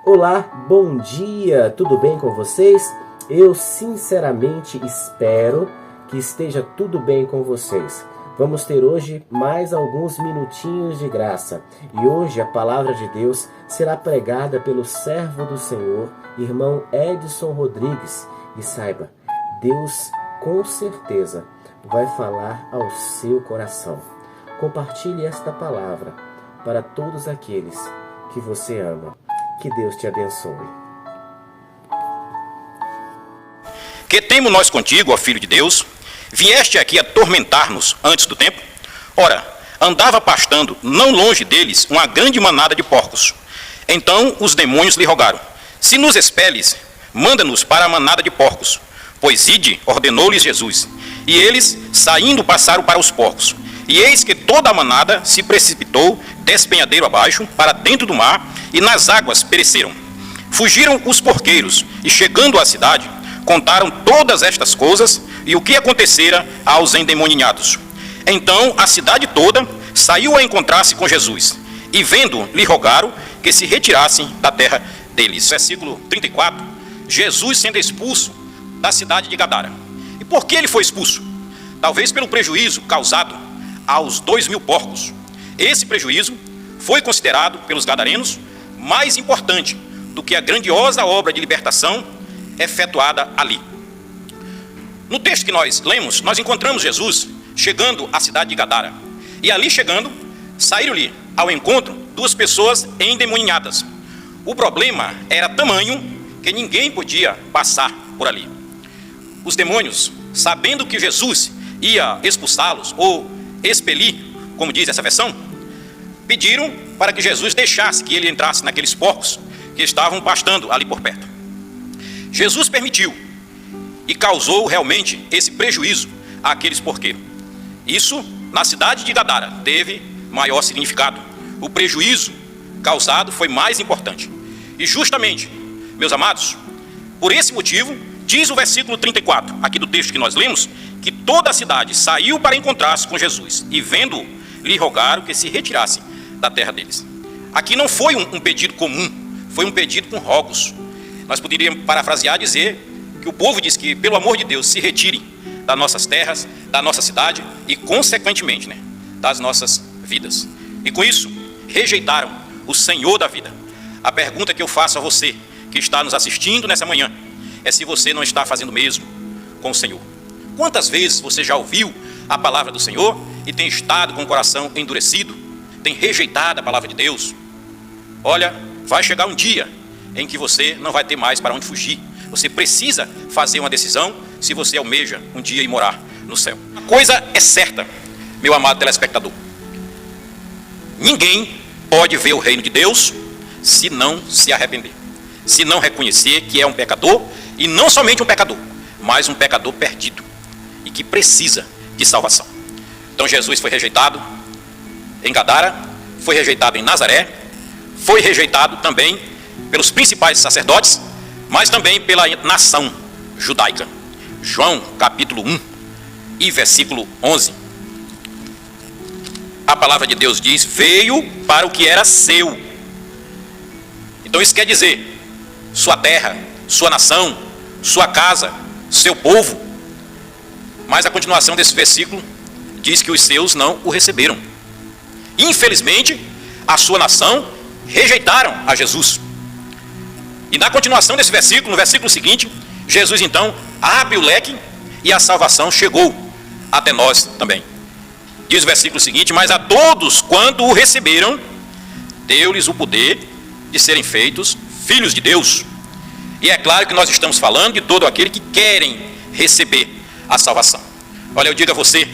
Olá, bom dia, tudo bem com vocês? Eu sinceramente espero que esteja tudo bem com vocês. Vamos ter hoje mais alguns minutinhos de graça e hoje a palavra de Deus será pregada pelo servo do Senhor, irmão Edson Rodrigues. E saiba, Deus com certeza vai falar ao seu coração. Compartilhe esta palavra para todos aqueles que você ama. Que Deus te abençoe. Que temo nós contigo, ó Filho de Deus? Vieste aqui atormentar-nos antes do tempo? Ora, andava pastando não longe deles uma grande manada de porcos. Então os demônios lhe rogaram: se nos expeles, manda-nos para a manada de porcos. Pois ide, ordenou-lhes Jesus. E eles, saindo, passaram para os porcos. E eis que toda a manada se precipitou despenhadeiro abaixo, para dentro do mar, e nas águas pereceram. Fugiram os porqueiros, e chegando à cidade, contaram todas estas coisas, e o que acontecera aos endemoninhados. Então a cidade toda saiu a encontrar-se com Jesus, e vendo, lhe rogaram que se retirassem da terra deles. Versículo 34, Jesus sendo expulso da cidade de Gadara. E por que ele foi expulso? Talvez pelo prejuízo causado aos 2.000 porcos. Esse prejuízo foi considerado pelos gadarenos mais importante do que a grandiosa obra de libertação efetuada ali. No texto que nós lemos, nós encontramos Jesus chegando à cidade de Gadara. E ali chegando, saíram-lhe ao encontro duas pessoas endemoninhadas. O problema era tamanho que ninguém podia passar por ali. Os demônios, sabendo que Jesus ia expulsá-los ou expelir, como diz essa versão, pediram para que Jesus deixasse que ele entrasse naqueles porcos que estavam pastando ali por perto. Jesus permitiu e causou realmente esse prejuízo àqueles porqueiros. Isso, na cidade de Gadara, teve maior significado. O prejuízo causado foi mais importante. E justamente, meus amados, por esse motivo, diz o versículo 34, aqui do texto que nós lemos, que toda a cidade saiu para encontrar-se com Jesus, e vendo-o, lhe rogaram que se retirasse da terra deles. Aqui não foi um pedido comum, foi um pedido com rogos. Nós poderíamos parafrasear e dizer que o povo diz que, pelo amor de Deus, se retirem das nossas terras, da nossa cidade e, consequentemente, das nossas vidas. E com isso, rejeitaram o Senhor da vida. A pergunta que eu faço a você, que está nos assistindo nessa manhã, é se você não está fazendo o mesmo com o Senhor. Quantas vezes você já ouviu a palavra do Senhor e tem estado com o coração endurecido, tem rejeitado a palavra de Deus? Olha, vai chegar um dia em que você não vai ter mais para onde fugir. Você precisa fazer uma decisão se você almeja um dia ir morar no céu. Uma coisa é certa, meu amado telespectador: ninguém pode ver o reino de Deus se não se arrepender, se não reconhecer que é um pecador, e não somente um pecador, mas um pecador perdido e que precisa de salvação. Então Jesus foi rejeitado em Gadara, foi rejeitado em Nazaré, foi rejeitado também pelos principais sacerdotes, mas também pela nação judaica. João capítulo 1 e versículo 11. A palavra de Deus diz: veio para o que era seu. Então isso quer dizer, sua terra, sua nação, sua casa, seu povo. Mas a continuação desse versículo diz que os seus não o receberam. Infelizmente, a sua nação rejeitaram a Jesus. E na continuação desse versículo, no versículo seguinte, Jesus então abre o leque e a salvação chegou até nós também. Diz o versículo seguinte: mas a todos quanto o receberam, deu-lhes o poder de serem feitos filhos de Deus. E é claro que nós estamos falando de todo aquele que querem receber a salvação. Olha, eu digo a você,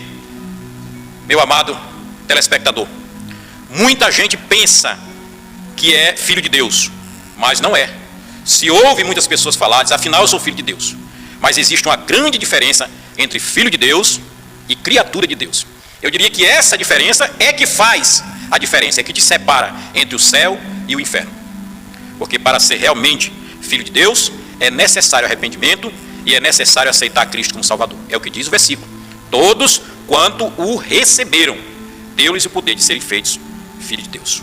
meu amado telespectador, muita gente pensa que é filho de Deus, mas não é. Se ouve muitas pessoas falar, diz, afinal eu sou filho de Deus. Mas existe uma grande diferença entre filho de Deus e criatura de Deus. Eu diria que essa diferença é que faz a diferença, é que te separa entre o céu e o inferno. Porque para ser realmente filho de Deus, é necessário arrependimento e é necessário aceitar Cristo como Salvador. É o que diz o versículo. Todos quanto o receberam, deu-lhes o poder de serem feitos filhos de Deus.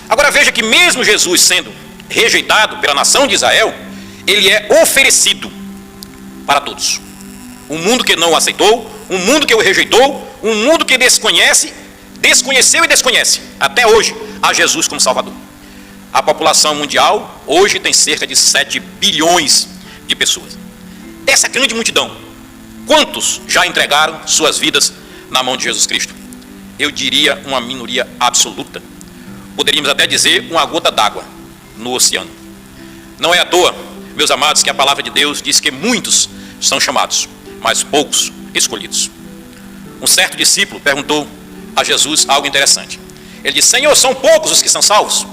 Agora veja que mesmo Jesus sendo rejeitado pela nação de Israel, ele é oferecido para todos. Um mundo que não o aceitou, um mundo que o rejeitou, um mundo que desconheceu e desconhece, até hoje, a Jesus como Salvador. A população mundial hoje tem cerca de 7 bilhões de pessoas. Dessa grande multidão, quantos já entregaram suas vidas na mão de Jesus Cristo? Eu diria uma minoria absoluta. Poderíamos até dizer uma gota d'água no oceano. Não é à toa, meus amados, que a palavra de Deus diz que muitos são chamados, mas poucos escolhidos. Um certo discípulo perguntou a Jesus algo interessante. Ele disse: Senhor, são poucos os que são salvos?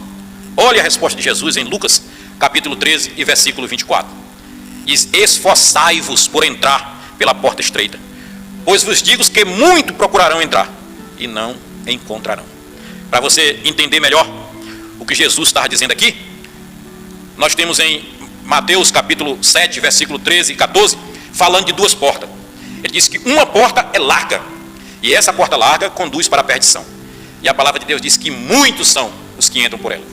Olha a resposta de Jesus em Lucas, capítulo 13 e versículo 24. Diz: esforçai-vos por entrar pela porta estreita, pois vos digo que muito procurarão entrar e não encontrarão. Para você entender melhor o que Jesus está dizendo aqui, nós temos em Mateus capítulo 7, versículo 13 e 14, falando de duas portas. Ele diz que uma porta é larga, e essa porta larga conduz para a perdição. E a palavra de Deus diz que muitos são os que entram por ela.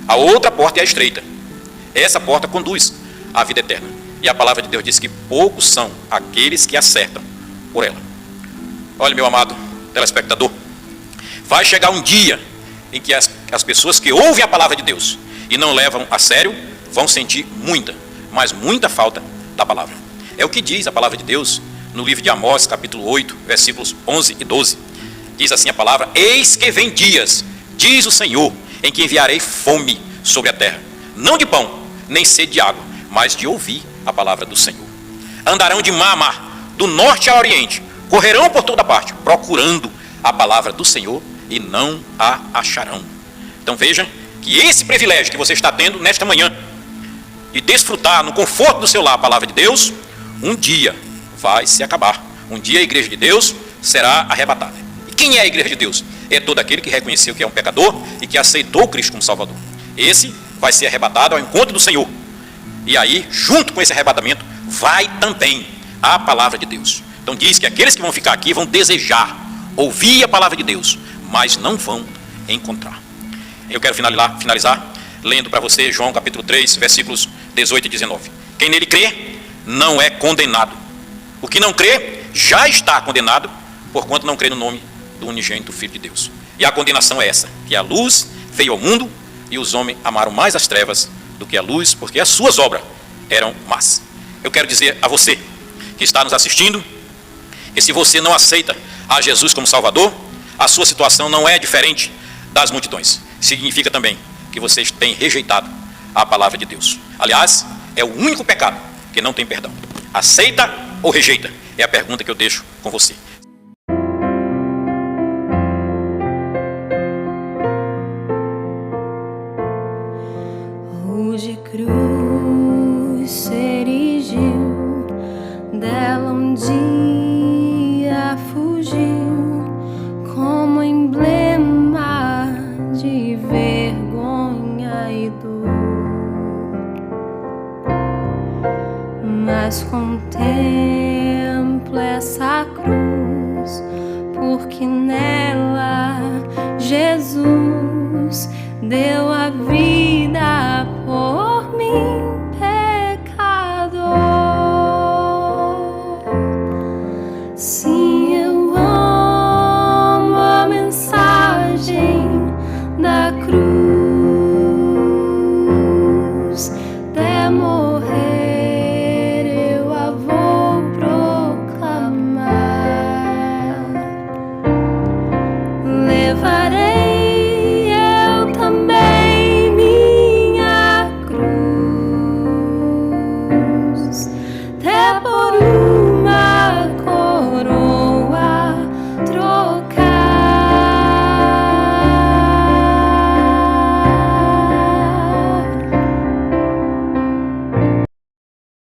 A outra porta é a estreita. Essa porta conduz à vida eterna. E a palavra de Deus diz que poucos são aqueles que acertam por ela. Olha, meu amado telespectador, vai chegar um dia em que as pessoas que ouvem a palavra de Deus e não levam a sério, vão sentir muita, mas muita falta da palavra. É o que diz a palavra de Deus no livro de Amós, capítulo 8, versículos 11 e 12. Diz assim a palavra: eis que vem dias, diz o Senhor, em que enviarei fome sobre a terra, não de pão, nem sede de água, mas de ouvir a palavra do Senhor. Andarão de mar a mar, do norte ao oriente, correrão por toda parte, procurando a palavra do Senhor, e não a acharão. Então veja que esse privilégio que você está tendo nesta manhã, de desfrutar no conforto do seu lar a palavra de Deus, um dia vai se acabar. Um dia a igreja de Deus será arrebatada. E quem é a igreja de Deus? É todo aquele que reconheceu que é um pecador e que aceitou Cristo como Salvador. Esse vai ser arrebatado ao encontro do Senhor. E aí, junto com esse arrebatamento, vai também a palavra de Deus. Então diz que aqueles que vão ficar aqui vão desejar ouvir a palavra de Deus, mas não vão encontrar. Eu quero finalizar lendo para você João capítulo 3, versículos 18 e 19. Quem nele crê não é condenado. O que não crê já está condenado, porquanto não crê no nome do unigênito Filho de Deus. E a condenação é essa, que a luz veio ao mundo e os homens amaram mais as trevas do que a luz, porque as suas obras eram más. Eu quero dizer a você que está nos assistindo, que se você não aceita a Jesus como Salvador, a sua situação não é diferente das multidões. Significa também que você tem rejeitado a palavra de Deus. Aliás, é o único pecado que não tem perdão. Aceita ou rejeita? É a pergunta que eu deixo com você. Hoje cruz se erigiu, dela um dia fugiu, como emblema de vergonha e dor. Mas contemplo essa cruz, porque nela Jesus deu a vida por mim, pecador. Sim, eu amo a mensagem da cruz, demorou